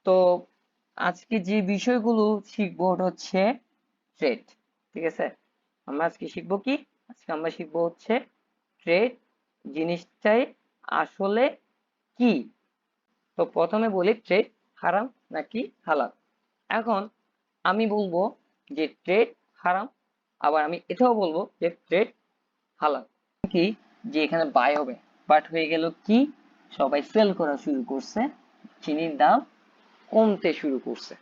তো আজকে যে বিষয়গুলো শিখবো ওটা হচ্ছে ট্রেড। ঠিক আছে, আমরা আজকে শিখবো কি? আজকে আমরা শিখবো হচ্ছে ট্রেড জিনিসটাই আসলে কি। তো প্রথমে বলি ট্রেড হারাম নাকি হালাল। এখন আমি বলবো যে ট্রেড হারাম, আবার আমি এটাও বলবো যে ট্রেড হালাল। কি যে এখানে বাই হবে, বাট হয়ে গেল কি সবাই সেল করা শুরু করছে, চিনির দাম কমতে শুরু করছে।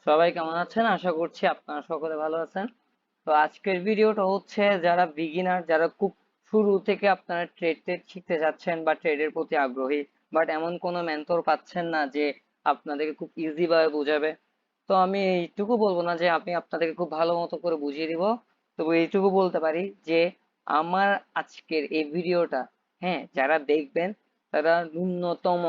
সবাই কেমন আছেন? আশা করছি আপনারা সকলে ভালো আছেন। তো আজকের ভিডিওটা হচ্ছে যারা বিগিনার, যারা খুব শুরু থেকে আপনারা ট্রেড ট্রেড শিখতে যাচ্ছেন বা ট্রেডের প্রতি আগ্রহী, বাট এমন কোনো মেন্টর পাচ্ছেন না যে আপনাদেরকে খুব ইজি ভাবে বোঝাবে। তো আমি এইটুকু বলবো না যে আমি আপনাদেরকে খুব ভালো মতো করে বুঝিয়ে দিব, তবে এইটুকু বলতে পারি যে আমার আজকের এই ভিডিওটা, হ্যাঁ, যারা দেখবেন তারা ন্যূনতম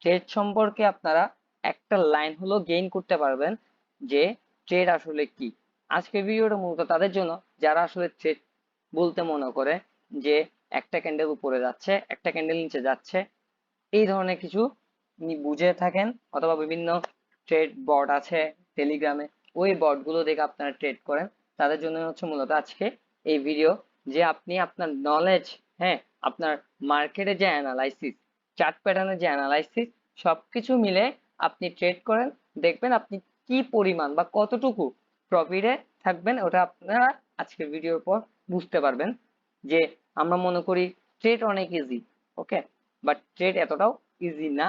ট্রেড সম্পর্কে আপনারা একটা লাইন হলো গেইন করতে পারবেন যে ট্রেড আসলে কি। আজকের ভিডিওটা মূলত তাদের জন্য যারা আসলে ট্রেড বলতে মনে করে যে একটা ক্যান্ডেল উপরে যাচ্ছে, একটা ক্যান্ডেল নিচে যাচ্ছে, এই ধরনের কিছু বুঝে থাকেন, অথবা বিভিন্ন ট্রেড বোর্ড আছে টেলিগ্রামে, ওই বোর্ডগুলো দেখে আপনারা ট্রেড করেন। তাদের জন্য হচ্ছে মূলত আজকে এই ভিডিও, যে আপনি আপনার নলেজ, হ্যাঁ, আপনার মার্কেটে যে অ্যানালাইসিস, চার্ট প্যাটার্নের যে অ্যানালাইসিস, সবকিছু মিলে আপনি ট্রেড করেন, দেখবেন আপনি কি পরিমাণ বা কতটুকু প্রফিটে থাকবেন, ওটা আপনারা আজকের ভিডিওর পর বুঝতে পারবেন। যে আমরা মনে করি ট্রেড অনেক ইজি, ওকে, বাট ট্রেড এতটাও ইজি না।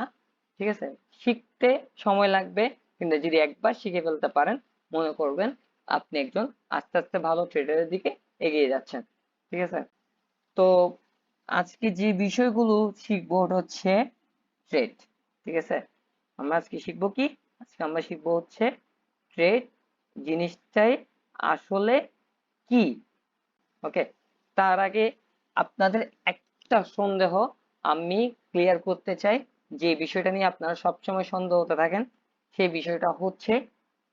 ঠিক আছে, শিখতে সময় লাগবে, কিন্তু যদি একবার শিখে ফেলতে পারেন, মনে করবেন আপনি একজন আস্তে আস্তে ভালো ট্রেডারের দিকে এগিয়ে যাচ্ছেন। ঠিক আছে, তো আজকে যে বিষয়গুলো শিখবো ওটা হচ্ছে ট্রেড। ঠিক আছে, আমরা আজকে শিখবো কি? আজকে আমরা শিখবো হচ্ছে ট্রেড জিনিসটাই আসলে কি। ওকে, তার আগে আপনাদের একটা সন্দেহ আমি ক্লিয়ার করতে চাই, যে বিষয়টা নিয়ে আপনারা সবসময় সন্দেহ হতে থাকেন। সেই বিষয়টা হচ্ছে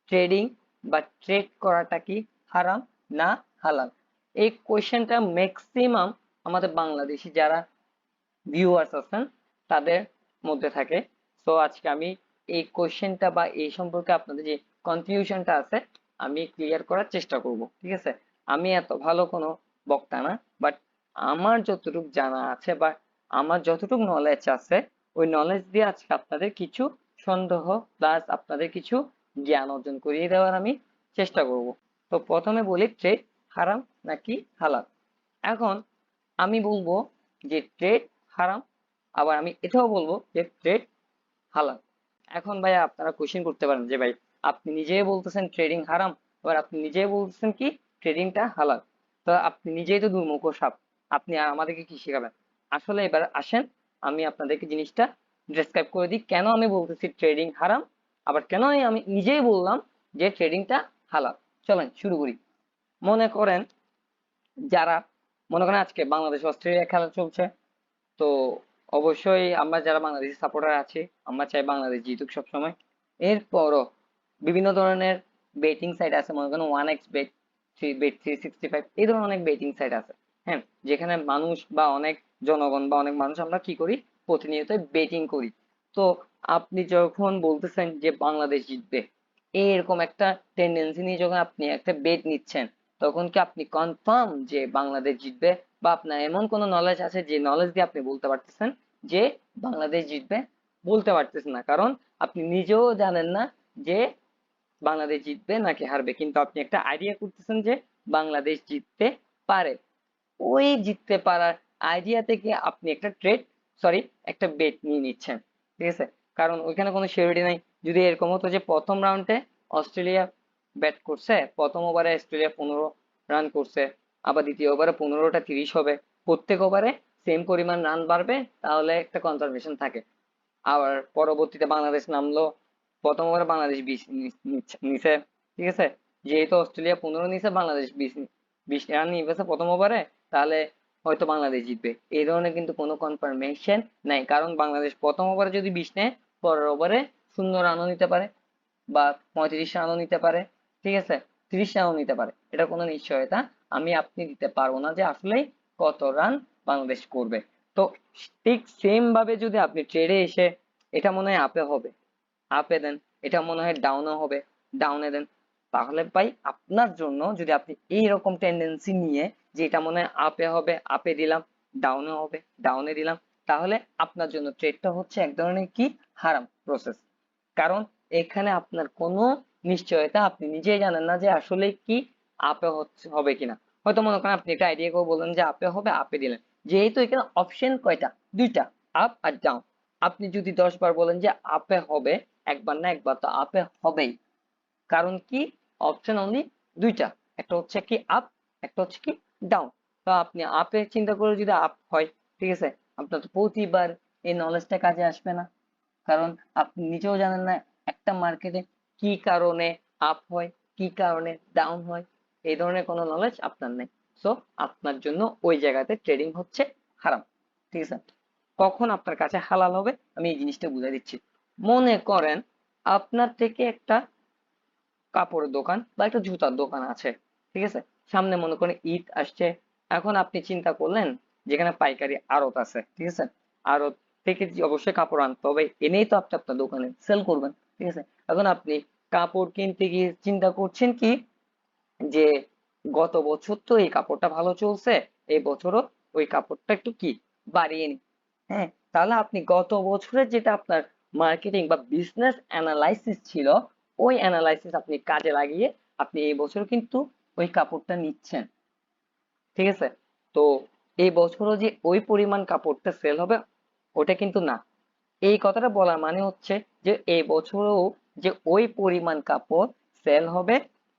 ট্রেডিং বা ট্রেড করাটা কি হারাম না হালাল। এই কোয়েশ্চেনটা ম্যাক্সিমাম আমাদের বাংলাদেশি যারা ভিউয়ার্স আছেন তাদের মধ্যে থাকে। তো আজকে আমি এই কোয়েশ্চেনটা বা এই সম্পর্কে আপনাদের যে কনফিউশনটা আছে আমি ক্লিয়ার করার চেষ্টা করব। ঠিক আছে, আমি এত ভালো কোনো বক্তা না, বাট আমার যতটুকু জানা আছে বা আমার যতটুকু নলেজ আছে, ওই নলেজ দিয়ে আজকে আপনাদের কিছু সন্দেহ প্লাস আপনাদের কিছু জ্ঞান অর্জন করিয়ে দেওয়ার আমি চেষ্টা করব। তো প্রথমে বলি ট্রেড হারাম নাকি হালাল। এখন আমি বলবো যে ট্রেড হারাম, আবার আমি এটাও বলবো যে ট্রেড হালাল। এখন ভাই আপনারা কোশ্চেন করতে পারেন যে ভাই আপনি নিজেই বলতেছেন ট্রেডিং হারাম, আবার আপনি নিজেই বলতেছেন কি ট্রেডিংটা হালাল, তো আপনি নিজেই তো দুর্মুখ সাপ, আপনি আর আমাদেরকে কি শেখাবেন? আসলে এবার আসেন আমি আপনাদেরকে জিনিসটা ডেসক্রাইব করে দিই, কেন আমি বলতেছি ট্রেডিং হারাম, আবার কেন আমি নিজেই বললাম যে ট্রেডিংটা হালাল। চলেন শুরু করি। মনে করেন যারা, মনে করেন আজকে বাংলাদেশ অস্ট্রেলিয়া খেলা চলছে, তো অবশ্যই আমরা যারা বাংলাদেশি সাপোর্টার আছি, আমরা চাই বাংলাদেশ জিতুক সবসময়। এরপরও বিভিন্ন ধরনের বেটিং সাইট আছে, মনে করেন 1x বেট, থ্রি বেট 365, এই ধরনের অনেক বেটিং সাইট আছে, হ্যাঁ, যেখানে মানুষ বা অনেক জনগণ বা অনেক মানুষ আমরা কি করি, প্রতিনিয়ত বেটিং করি। তো আপনি যখন বলতেছেন যে বাংলাদেশ জিতবে, এরকম একটা টেন্ডেন্সি নিয়ে যখন আপনি একটা বেট নিচ্ছেন, তখন কি আপনি কনফার্ম যে বাংলাদেশ জিতবে? বা আপনার এমন কোনো নলেজ আছে যে নলেজ দিয়ে আপনি বলতে পারতেছেন যে বাংলাদেশ জিতবে? বলতে পারতেছেন না, কারণ আপনি নিজেও জানেন না যে বাংলাদেশ জিতবে নাকি হারবে, কিন্তু আপনি একটা আইডিয়া করতেছেন যে বাংলাদেশ জিততে পারে। ওই জিততে পারার আইডিয়া থেকে আপনি একটা ট্রেড, সরি, একটা বেট নিয়ে নিচ্ছেন। ঠিক আছে, কারণ ওইখানে কোনো সিউরিটি নাই। যদি এরকম হতো যে প্রথম রাউন্ডে অস্ট্রেলিয়া ব্যাট করছে, প্রথম ওভারে অস্ট্রেলিয়া 15 রান করছে, আবার দ্বিতীয় ওভারে 15টা 30 হবে, প্রত্যেক ওভারে সেম পরিমাণ রান বাড়বে, তাহলে একটা কনজারভেশন থাকে। আবার পরবর্তীতে বাংলাদেশ নামলো, প্রথম ওভারে বাংলাদেশ 20 নিছে। ঠিক আছে, যেহেতু অস্ট্রেলিয়া 15 নিছে, বাংলাদেশ 20 রান নিয়েছে প্রথম ওভারে, তাহলে হয়তো বাংলাদেশ জিতবে। এই ধরনের কিন্তু কোনো কনফার্মেশন নাই, কারণ বাংলাদেশ প্রথম ওভারে যদি 20 নেয়, পরের ওভারে 0 রানও নিতে পারে বা 35 রানও নিতে পারে। ঠিক আছে, 30 রানও নিতে পারে, এটা কোনো নিশ্চয়তা আমি আপনি দিতে পারবো না যে আসলে কত রান বাংলাদেশ করবে। তো ঠিক সেম ভাবে যদি আপনি ট্রেডে এসে, এটা মনে হয় আপে হবে, আপে দেন, এটা মনে হয় ডাউনও হবে, ডাউনে দেন। তাহলে ভাই আপনার জন্য যদি আপনি এইরকম টেন্ডেন্সি নিয়ে যে এটা মনে হয় আপে হবে, আপে দিলাম, ডাউনে হবে, ডাউনে দিলাম, তাহলে আপনার জন্য ট্রেডটা হচ্ছে এক ধরনের কি হারাম প্রসেস। কারণ এখানে আপনার কোনো নিশ্চয়তা, আপনি নিজেই জানেন না যে আসলে কি আপে হচ্ছে হবে কিনা। হয়তো মনে করেন আপনি একটা আইডিয়া করে বললেন যে আপে হবে, আপে দিলেন, যেহেতু এখানে অপশন কয়টা, দুইটা, আপ আর ডাউন। আপনি যদি 10 বার বলেন যে আপে হবে, একবার না একবার তো আপে হবেই। কারণ কি, অপশন অনলি দুইটা, একটা হচ্ছে কি আপ, একটা হচ্ছে কি ডাউন। তো আপনি আপে চিন্তা করে যদি আপ হয়, ঠিক আছে, আপনার তো প্রতিবার এই নলেজটা কাজে আসবে না। কারণ আপনি নিজেও জানেন না একটা মার্কেটে কি কারণে আপ হয়, কি কারণে ডাউন হয়, এই ধরনের কোনো নলেজ আপনার নেই। সো আপনার জন্য ওই জায়গাতে ট্রেডিং হচ্ছে হারাম। ঠিক আছে, কখন আপনার কাছে হালাল হবে আমি এই জিনিসটা বুঝাই দিচ্ছি। মনে করেন আপনার থেকে একটা কাপড়ের দোকান বা একটা জুতার দোকান আছে, ঠিক আছে, সামনে মনে করেন ঈদ আসছে। এখন আপনি চিন্তা করলেন যেখানে পাইকারি আড়ত আছে, ঠিক আছে, আড়ত থেকে অবশ্যই কাপড় আনতে হবে, এনেই তো আপনি আপনার দোকানে সেল করবেন। ঠিক আছে, এখন আপনি কাপড় কিনতে গিয়ে চিন্তা করছেন কি যে গত বছর তো এই কাপড়টা ভালো চলছে, এই বছরও ওই কাপড়টা একটু কি বাড়িয়ে নি। হ্যাঁ, তাহলে আপনি গত বছরের যেটা আপনার মার্কেটিং বা বিজনেস অ্যানালাইসিস ছিল, ওই অ্যানালাইসিস আপনি কাজে লাগিয়ে আপনি এই বছর কিন্তু ওই কাপড়টা নিচ্ছেন। ঠিক আছে, তো এই বছরও যে ওই পরিমাণ কাপড়টা সেল হবে ওটা কিন্তু না। এই কথাটা বলার মানে হচ্ছে যে এই বছরও যে ওই পরিমাণ কাপড় সেল হবে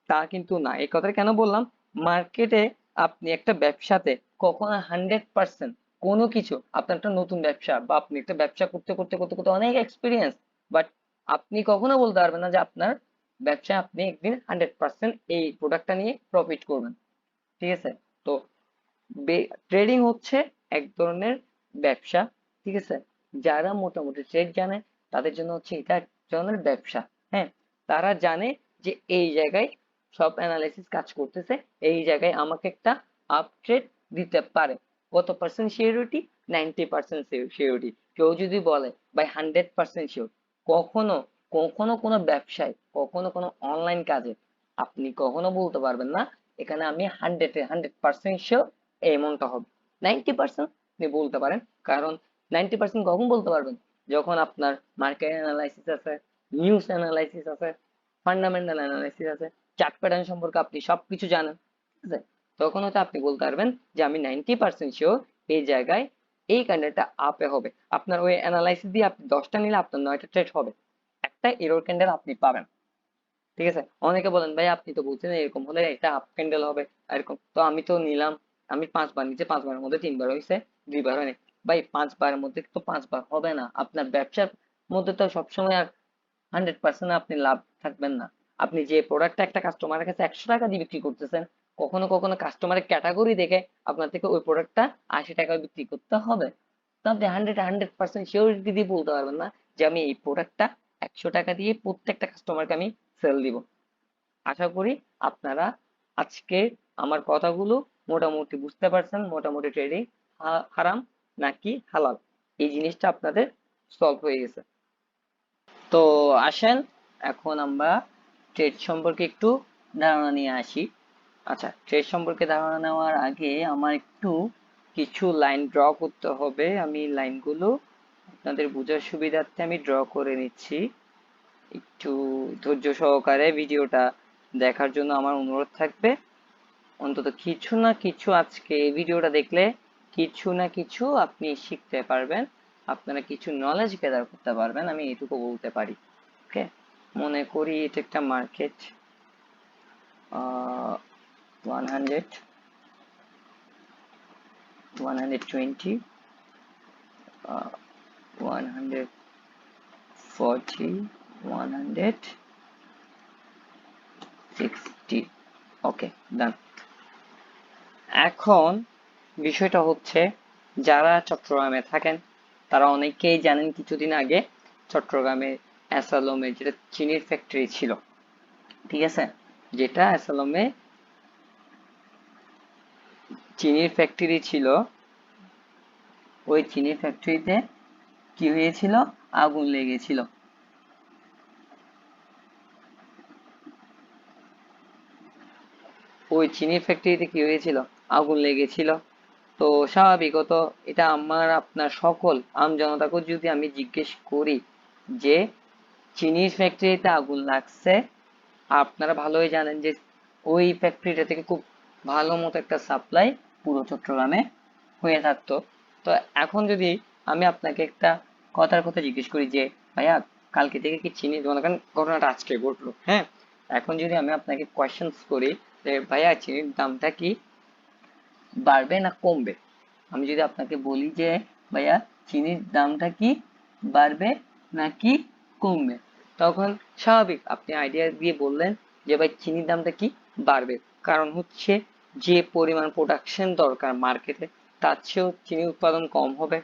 তা কিন্তু না। এই কথাটা কেন বললাম, মার্কেটে আপনি একটা ব্যবসাতে কখনো 100% কোনো কিছু, আপনার একটা নতুন ব্যবসা বা আপনি একটা ব্যবসা করতে করতে করতে করতে অনেক এক্সপিরিয়েন্স, বাট আপনি কখনো বলতে পারবেন না যে আপনার ব্যবসায় আপনি একদিন 100% এই প্রোডাক্টটা নিয়ে প্রফিট করবেন। ঠিক আছে, তো ট্রেডিং হচ্ছে এক ধরনের ব্যবসা। ঠিক আছে, যারা মোটামুটি ট্রেড জানে তাদের জন্য হচ্ছে এটা এক ধরনের ব্যবসা। হ্যাঁ, তারা জানে যে এই জায়গায় সব অ্যানালাইসিস কাজ করতেছে, এই জায়গায় আমাকে একটা আপ ট্রেড দিতে পারে। কত পার্সেন্ট সিওরিটি? 90% সিওরিটি। কেউ যদি বলে ভাই 100% শিওর, কখনো কখনো কোনো ব্যবসায়, কখনো কোনো অনলাইন কাজে আপনি কখনো বলতে পারবেন না এখানে আমি 100% শিওর এমনটা হবে। 90% আপনি বলতে পারেন, কারণ 90% কখন বলতে পারবেন, যখন আপনার মার্কেট অ্যানালাইসিস আছে, নিউজ অ্যানালাইসিস আছে, ফান্ডামেন্টাল অ্যানালাইসিস আছে, চার্ট প্যাটার্ন সম্পর্কে আপনি সবকিছু জানেন। ঠিক আছে, তখন হয়তো আপনি বলতে পারবেন যে আমি 90% শিওর এই জায়গায় এই ক্যান্ডেলটা আপে হবে। আপনার ওই অ্যানালাইসিস দিয়ে আপনি 10টা নিলে আপনার 9টা ট্রেড হবে, একটা এরর ক্যান্ডেল আপনি পাবেন। ঠিক আছে, অনেকে বলেন ভাই আপনি তো বলছেন এরকম হলে এটা আপ ক্যান্ডেল হবে, এরকম তো আমি তো নিলাম, আমি 5 বার নিচে, 5 বারের মধ্যে 3 বার হয়েছে, 2 বার হয়নি। ভাই 5 বারের মধ্যে তো 5 বার হবে না, আপনার ব্যবসার মধ্যে তো সবসময় আর 100% আপনি লাভ থাকবেন না। আপনি যে প্রোডাক্টটা একটা কাস্টমারের কাছে 100 টাকা দিয়ে বিক্রি করতেছেন, কখনো কখনো কাস্টমারের ক্যাটাগরি দেখে আপনার থেকে ওই প্রোডাক্টটা 80 টাকায় বিক্রি করতে হবে। তো আপনি 100% শিওরিটি দিয়ে বলতে পারবেন না যে আমি এই প্রোডাক্টটা 100 টাকা দিয়ে প্রত্যেকটা কাস্টমারকে আমি সেল দিব। আশা করি আপনারা আজকে আমার কথাগুলো মোটামুটি বুঝতে পারছেন, মোটামুটি ট্রেডিং হারাম নাকি হালাল এই জিনিসটা আপনাদের সলভ হয়ে গেছে। তো আসেন এখন আমরা ট্রেড সম্পর্কে একটু ধারণা নিয়ে আসি। আচ্ছা, ট্রেড সম্পর্কে ধারণা নেওয়ার আগে আমার একটু কিছু লাইন ড্র করতে হবে। আমি লাইনগুলো আপনাদের বোঝার সুবিধার্থে আমি ড্র করে নিচ্ছি। একটু ধৈর্য সহকারে ভিডিওটা দেখার জন্য আমার অনুরোধ থাকবে। অন্তত কিছু না কিছু আজকে এই ভিডিওটা দেখলে কিছু না কিছু আপনি শিখতে পারবেন, আপনারা কিছু নলেজ গ্যাদার করতে পারবেন, আমি এটুকু বলতে পারি। ওকে, মনে করি এটা একটা মার্কেট, 100, 120, 140, 160। ওকে, ডান। এখন বিষয়টা হচ্ছে যারা চট্টগ্রামে থাকেন তারা অনেকেই জানেন কিছুদিন আগে চট্টগ্রামে অ্যাসালোমে যেটা চিনির ফ্যাক্টরি ছিল, ঠিক আছে, যেটা অ্যাসালোমে চিনির ফ্যাক্টরি ছিল, ওই চিনির ফ্যাক্টরিতে কি হয়েছিল, আগুন লেগেছিল। ওই চিনির ফ্যাক্টরিতে কি হয়েছিল, আগুন লেগেছিল। তো স্বাভাবিকত এটা আমার আপনার সকল আমজনতাকে যদি আমি জিজ্ঞেস করি যে চিনির ফ্যাক্টরিতে আগুন লাগছে, আপনারা ভালোই জানেন যে ওই ফ্যাক্টরিটা থেকে খুব ভালো মতো একটা সাপ্লাই পুরো চট্টগ্রামে হয়ে থাকতো। তো এখন যদি আমি আপনাকে একটা কথার কথা জিজ্ঞেস করি যে ভাইয়া কালকে থেকে কি চিনি, মনে করেন ঘটনাটা আজকে ঘটলো, হ্যাঁ, এখন যদি আমি আপনাকে কোয়েশ্চেন্স করি যে ভাইয়া চিনির দামটা কি বাড়বে না কমবে, আমি যদি আপনাকে বলি যে ভাইয়া চিনির দামটা কি বাড়বে নাকি কমবে, তখন স্বাভাবিক আপনি আইডিয়া দিয়ে বললেন যে ভাই চিনির দামটা কি বাড়বে। কারণ হচ্ছে যে পরিমাণ প্রোডাকশন দরকার মার্কেটে তার চেয়েও চিনি উৎপাদন কম হবে।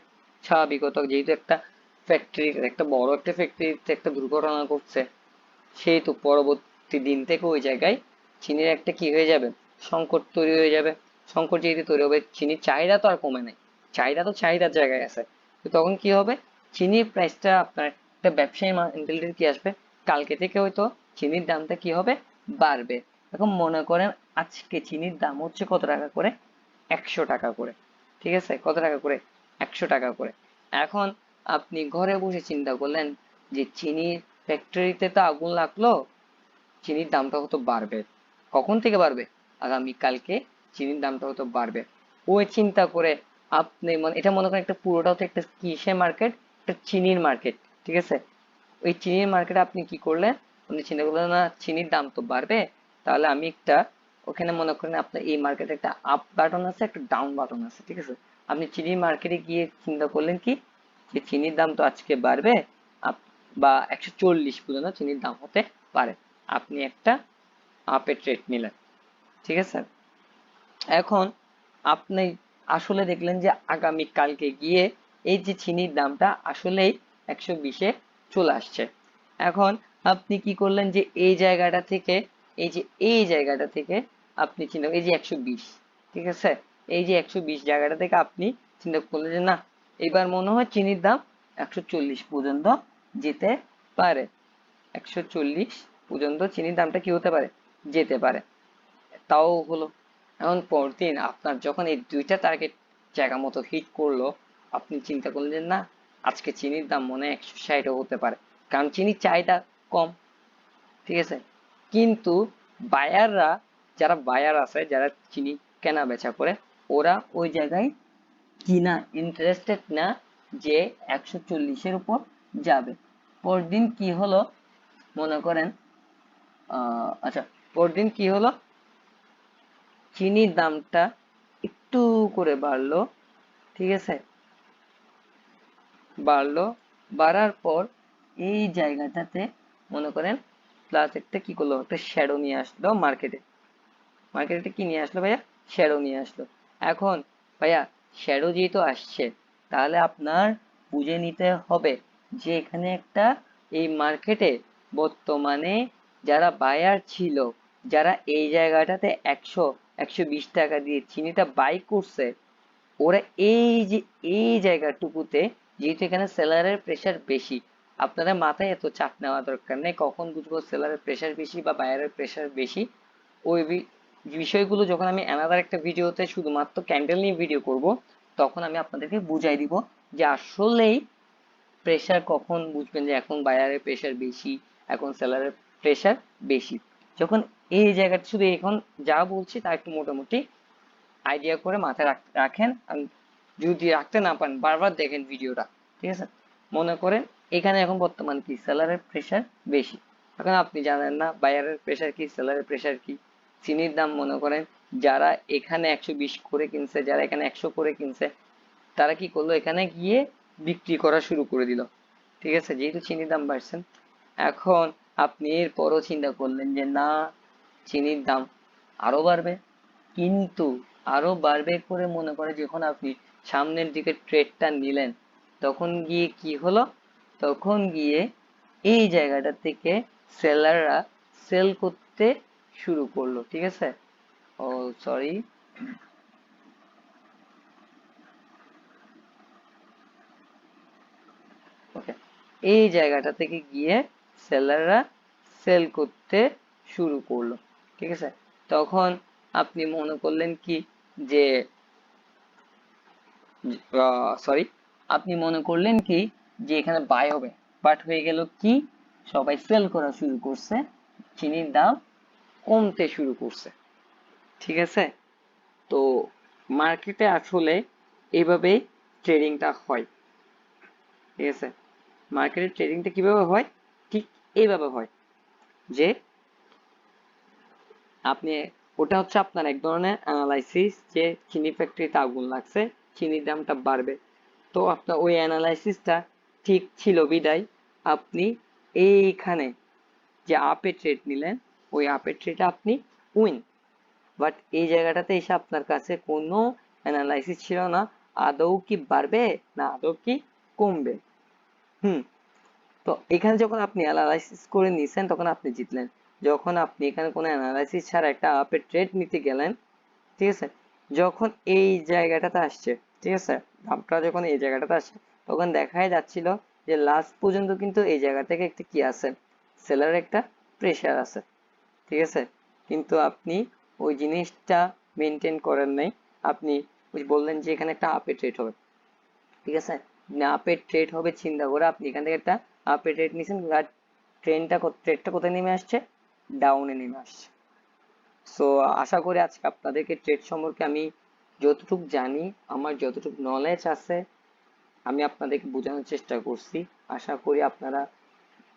স্বাভাবিকত যেহেতু একটা ফ্যাক্টরি, একটা বড় একটা ফ্যাক্টরিতে একটা দুর্ঘটনা ঘটছে, সেহেতু পরবর্তী দিন থেকে ওই জায়গায় চিনির একটা কি হয়ে যাবে, সংকট তৈরি হয়ে যাবে। সংকট যেহেতু তৈরি হবে, চিনির চাহিদা তো আর কমে নাই, চাহিদা তো চাহিদার জায়গায় আছে। তো তখন কি হবে, চিনির প্রাইসটা আপনার একটা ব্যবসায়ী মেন্টালিটি কি আসবে, কালকে থেকে হয়তো চিনির দামটা কি হবে, বাড়বে। এখন মনে করেন আজকে চিনির দাম হচ্ছে কত টাকা করে, 100 টাকা করে, ঠিক আছে, কত টাকা করে, 100 টাকা করে। এখন আপনি ঘরে বসে চিন্তা করলেন যে চিনির ফ্যাক্টরিতে তো আগুন লাগলো, চিনির দামটা হয়তো বাড়বে। কখন থেকে বাড়বে, আগামী কালকে চিনির দামটা হয়তো বাড়বে। ওই চিন্তা করে আপনি এটা মনে করেন একটা পুরোটা হচ্ছে একটা কিসের মার্কেট, একটা চিনির মার্কেট, ঠিক আছে। ওই চিনির মার্কেটে আপনি কি করলেন, আপনি চিন্তা করলেন না চিনির দাম তো বাড়বে, তাহলে আমি একটা ওখানে মনে করেন আপনার এই মার্কেটে একটা আপ বাটন আছে, একটা ডাউন বাটন আছে, ঠিক আছে। আপনি চিনির মার্কেটে গিয়ে চিন্তা করলেন কি যে চিনির দাম তো আজকে বাড়বে, বা 140 পর্যন্ত চিনির দাম হতে পারে, আপনি একটা আপের ট্রেড নিলেন, ঠিক আছে। এখন আপনি আসলে দেখলেন যে আগামী কালকে গিয়ে এই যে চিনির দামটা আসলেই 120-এ চলে আসছে। এখন আপনি কি করলেন যে এই জায়গাটা থেকে, এই যে এই জায়গাটা থেকে আপনি চিন্তা, এই যে 120, ঠিক আছে, এই যে 120 জায়গাটা থেকে আপনি চিন্তা করলেন যে না, এবার মনে হয় চিনির দাম 140 পর্যন্ত যেতে পারে, 140 পর্যন্ত চিনির দামটা কি হতে পারে, যেতে পারে। তাও হলো। এখন পরদিন আপনার যখন এই দুইটা টার্গেট জায়গা মতো হিট করলো, আপনি চিন্তা করলেন না আজকে চিনির দাম মনে হয় 160ও হতে পারে, কারণ চিনির চাহিদা কম, ঠিক আছে। কিন্তু বায়াররা, যারা বায়ার আছে, যারা চিনি কেনা বেচা করে, ওরা ওই জায়গায় কিনা ইন্টারেস্টেড না যে 140-এর উপর যাবে। পরদিন কি হলো, মনে করেন আচ্ছা, পরদিন কি হলো, চিনির দামটা একটু করে বাড়লো, ঠিক আছে, বাড়লো, বাড়ার পর এই জায়গাটাতে মনে করেন প্লাস একটা কি করলো, একটা শ্যাডো নিয়ে আসলো মার্কেটে। মার্কেটে কি নিয়ে আসলো ভাইয়া, শ্যাডো নিয়ে আসলো। এখন ভাইয়া শ্যাডো যেহেতু আসছে, তাহলে আপনার বুঝে নিতে হবে যে এখানে একটা, এই মার্কেটে বর্তমানে যারা বায়ার ছিল, যারা এই জায়গাটাতে 100-120 টাকা দিয়ে চিনিটা বাই করছে, ওরা এই যে এই জায়গাটুকুতে, যেহেতু এখানে সেলারের প্রেশার বেশি, আপনারা মাথায় এত চাপ নেওয়া দরকার নেই কখন বুঝবো সেলারের প্রেশার বেশি বা বায়ারের প্রেশার বেশি। ওই বিষয়গুলো যখন আমি অ্যানাদার একটা ভিডিওতে শুধুমাত্র ক্যান্ডেল নিয়ে ভিডিও করব, তখন আমি আপনাদেরকে বুঝাই দিব যে আসলেই প্রেশার কখন বুঝবেন যে এখন বায়ারের প্রেশার বেশি, এখন সেলারের প্রেশার বেশি। যখন এই জায়গাটা শুধু এখন যা বলছি তা একটু মোটামুটি আইডিয়া করে মাথায় রাখেন। যদি রাখতে না পারেন বারবার দেখেন ভিডিওটা, ঠিক আছে। মনে করেন এখানে এখন বর্তমান কি সেলারের প্রেশার বেশি, এখন আপনি জানেন না বায়ারের প্রেশার কি, সেলারের প্রেশার কি। চিনির দাম মনে করেন যারা এখানে 120 করে কিনছে, যারা এখানে 100 করে কিনছে, তারা কি করলো, এখানে গিয়ে বিক্রি করা শুরু করে দিল, ঠিক আছে, যেহেতু চিনির দাম বাড়ছে। এখন আপনি এরপরও চিন্তা করলেন যে না চিনির দাম আরো বাড়বে, কিন্তু আরো বাড়বে করে মনে করে যখন আপনি সামনের দিকে ট্রেডটা নিলেন, তখন গিয়ে কি হলো, তখন গিয়ে এই জায়গাটা থেকে সেলাররা সেল করতে শুরু করলো, ঠিক আছে। ও সরি, ওকে, এই জায়গাটা থেকে গিয়ে সেলাররা সেল করতে শুরু করলো, ঠিক আছে। তখন আপনি মনে করলেন কি যে সরি, আপনি মনে করলেন কি যে এখানে বাই হবে, বাট হয়ে গেল কি, সবাই সেল করা শুরু করছে, চিনির দাম কমতে শুরু করছে। ঠিক আছে, তো মার্কেটে আসলে এইভাবে ট্রেডিংটা হয়। ঠিক আছে, মার্কেটের ট্রেডিংটা কিভাবে হয়, ঠিক এইভাবে হয় যে আপনি, ওটা হচ্ছে আপনার এক ধরনের অ্যানালাইসিস যে চিনি ফ্যাক্টরিতে আগুন লাগছে, চিনির দামটা বাড়বে। তো আপনার ওই অ্যানালাইসিসটা ঠিক ছিল বিদায় আপনি এইখানে যে আপে ট্রেড নিলেন, ওই আপের ট্রেডে আপনি উইন। বাট এই জায়গাটাতে এসে আপনার কাছে কোনো অ্যানালাইসিস ছিল না আদৌ কি বাড়বে না আদৌ কি কমবে। হুম, তো এখানে যখন আপনি অ্যানালাইসিস করে নিছেন তখন আপনি জিতলেন। যখন আপনি এখানে কোনো অ্যানালাইসিস ছাড়া একটা আপের ট্রেড নিতে গেলেন, ঠিক আছে, যখন এই জায়গাটাতে আসছে, ঠিক আছে, দামটা যখন এই জায়গাটাতে আসছে, তখন দেখাই যাচ্ছিল যে লাস্ট পর্যন্ত কিন্তু এই জায়গা থেকে একটা কি আছে, সেলারের একটা প্রেশার আছে। ঠিক আছে, কিন্তু আপনি ওই জিনিসটা মেনটেন করেন নাই। আপনি ওই বললেন যে এখানে একটা আপে ট্রেড হবে, ঠিক আছে, না আপে ট্রেড হবে চিন্তা করে আপনি এখান থেকে একটা আপে ট্রেড নিয়েছেন, আর ট্রেডটা কোথায় নেমে আসছে, ডাউনে নেমে আসছে। সো আশা করি আজকে আপনাদেরকে ট্রেড সম্পর্কে আমি যতটুকু জানি, আমার যতটুকু নলেজ আছে, আমি আপনাদেরকে বোঝানোর চেষ্টা করছি। আশা করি আপনারা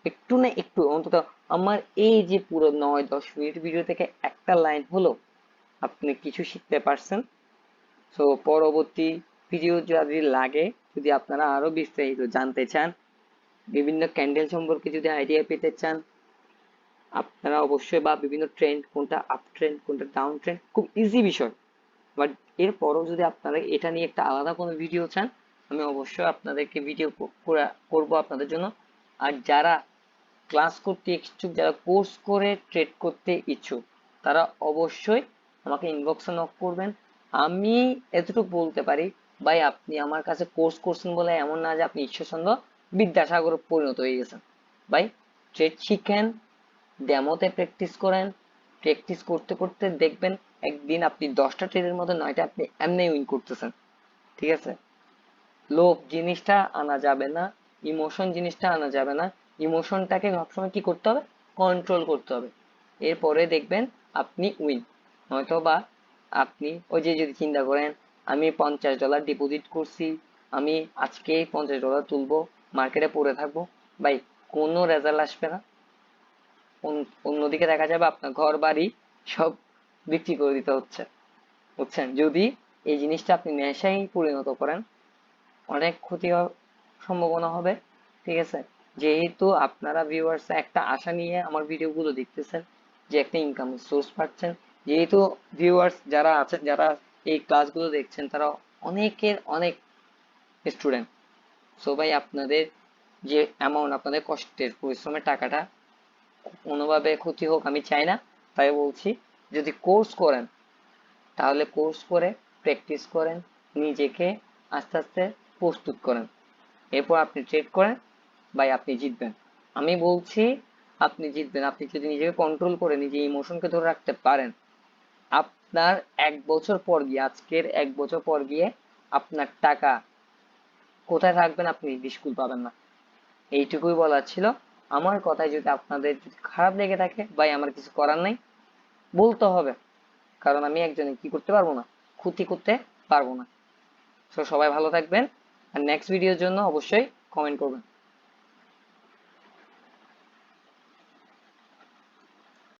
একটু না একটু অন্তত আমার এই যে পুরো 9-10 মিনিট ভিডিও থেকে একটা লাইন হলো আপনি কিছু শিখতে পারছেন। সো পরবর্তী ভিডিও যদি লাগে, যদি আপনারা আরো বিস্তারিত জানতে চান, বিভিন্ন ক্যান্ডেল সম্পর্কে যদি আইডিয়া পেতে চান, আপনারা অবশ্যই, বা বিভিন্ন ট্রেন্ড কোনটা আপ ট্রেন্ড কোনটা ডাউন ট্রেন্ড, খুব ইজি বিষয়। বাট এরপরও যদি আপনারা এটা নিয়ে একটা আলাদা কোনো ভিডিও চান, আমি অবশ্যই আপনাদেরকে ভিডিও করব আপনাদের জন্য। আর যারা ক্লাস করতে ইচ্ছুক, যারা কোর্স করে ট্রেড করতে ইচ্ছুক, তারা অবশ্যই আমাকে ইনবক্সে নক করবেন। আমি এতটুকু বলতে পারি, ভাই আপনি আমার কাছে কোর্স করছেন বলে এমন না যে আপনি ঈশ্বরচন্দ্র বিদ্যাসাগর পরিণত হয়ে গেছেন। ভাই ট্রেড শিখেন, ডেমোতে প্র্যাকটিস করেন, প্র্যাকটিস করতে করতে দেখবেন একদিন আপনি 10টা ট্রেডের মধ্যে 9টা আপনি এমনি উইন করতেছেন। ঠিক আছে, লোভ জিনিসটা আনা যাবে না, ইমোশন জিনিসটা আনা যাবে না। ইমোশনটাকে সবসময় কি করতে হবে, কন্ট্রোল করতে হবে। এরপরে দেখবেন আপনি উইন। হয়তো বা আপনি ওই যে যদি চিন্তা করেন আমি $50 ডিপোজিট করছি, আমি আজকে $50 তুলবো, মার্কেটে পড়ে থাকবো, ভাই কোনো রেজাল্ট আসবে না। অন্যদিকে দেখা যাবে আপনার ঘর বাড়ি সব বিক্রি করে দিতে হচ্ছে, বুঝছেন। যদি এই জিনিসটা আপনি নেশায় পরিণত করেন, অনেক ক্ষতি হওয়ার সম্ভাবনা হবে। ঠিক আছে, যেহেতু আপনারা ভিউয়ার্স একটা আশা নিয়ে আমার ভিডিওগুলো দেখতেছেন যে একটা ইনকাম সোর্স পাচ্ছেন, যেহেতু ভিউয়ার্স যারা আছেন, যারা এই ক্লাসগুলো দেখছেন, তারা অনেকের অনেক স্টুডেন্ট। সো ভাই আপনাদের যে অ্যামাউন্ট, আপনাদের কষ্টের পরিশ্রমের টাকাটা কোনোভাবে ক্ষতি হোক আমি চাই না। তাই বলছি, যদি কোর্স করেন তাহলে কোর্স করে প্র্যাকটিস করেন, নিজেকে আস্তে আস্তে প্রস্তুত করেন, এরপর আপনি ট্রেড করেন, ভাই আপনি জিতবেন। আমি বলছি আপনি জিতবেন, আপনি যদি নিজেকে কন্ট্রোল করে নিজে ইমোশনকে ধরে রাখতে পারেন। আপনার 1 বছর পর গিয়ে, আজকের 1 বছর পর গিয়ে আপনার টাকা কোথায় রাখবেন আপনি বিস্কুল পাবেন না। এইটুকুই বলার ছিল। আমার কথায় যদি আপনাদের যদি খারাপ লেগে থাকে, ভাই আমার কিছু করার নাই, বলতে হবে, কারণ আমি একজনে কি করতে পারবো না, ক্ষতি করতে পারবো না। তো সবাই ভালো থাকবেন, আর নেক্সট ভিডিওর জন্য অবশ্যই কমেন্ট করবেন।